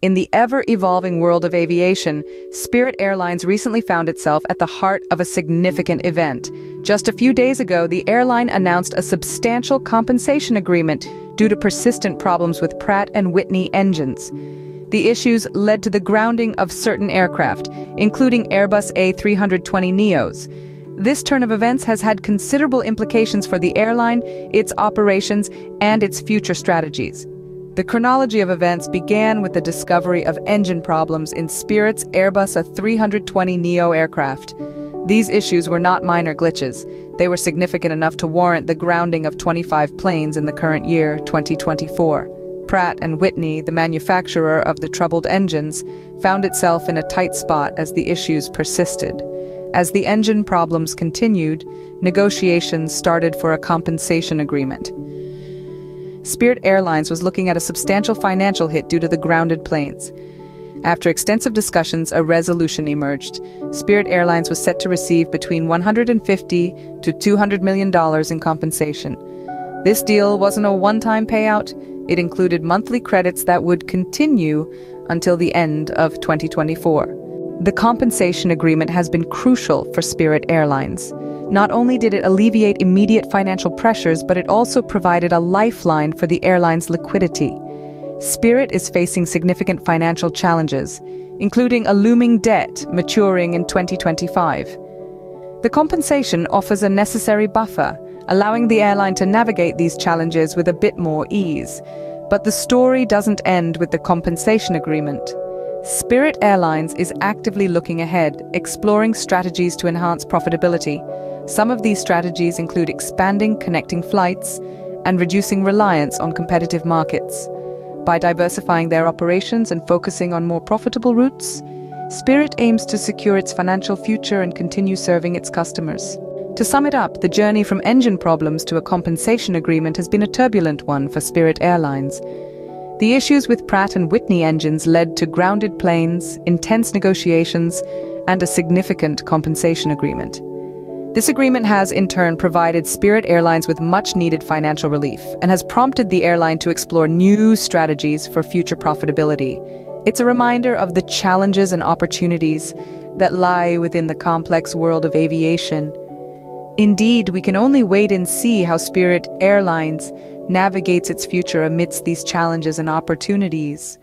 In the ever-evolving world of aviation, Spirit Airlines recently found itself at the heart of a significant event. Just a few days ago, the airline announced a substantial compensation agreement due to persistent problems with Pratt Whitney engines. The issues led to the grounding of certain aircraft, including Airbus A320neos. This turn of events has had considerable implications for the airline, its operations, and its future strategies. The chronology of events began with the discovery of engine problems in Spirit's Airbus A320neo aircraft. These issues were not minor glitches. They were significant enough to warrant the grounding of 25 planes in the current year, 2024. Pratt Whitney, the manufacturer of the troubled engines, found itself in a tight spot as the issues persisted. As the engine problems continued, negotiations started for a compensation agreement. Spirit Airlines was looking at a substantial financial hit due to the grounded planes. After extensive discussions, a resolution emerged. Spirit Airlines was set to receive between $150 to $200 million in compensation. This deal wasn't a one-time payout. It included monthly credits that would continue until the end of 2024. The compensation agreement has been crucial for Spirit Airlines. Not only did it alleviate immediate financial pressures, but it also provided a lifeline for the airline's liquidity. Spirit is facing significant financial challenges, including a looming debt maturing in 2025. The compensation offers a necessary buffer, allowing the airline to navigate these challenges with a bit more ease. But the story doesn't end with the compensation agreement. Spirit Airlines is actively looking ahead, exploring strategies to enhance profitability. Some of these strategies include expanding connecting flights and reducing reliance on competitive markets. By diversifying their operations and focusing on more profitable routes, Spirit aims to secure its financial future and continue serving its customers. To sum it up, the journey from engine problems to a compensation agreement has been a turbulent one for Spirit Airlines. The issues with Pratt Whitney engines led to grounded planes, intense negotiations, and a significant compensation agreement. This agreement has, in turn, provided Spirit Airlines with much-needed financial relief and has prompted the airline to explore new strategies for future profitability. It's a reminder of the challenges and opportunities that lie within the complex world of aviation. Indeed, we can only wait and see how Spirit Airlines navigates its future amidst these challenges and opportunities.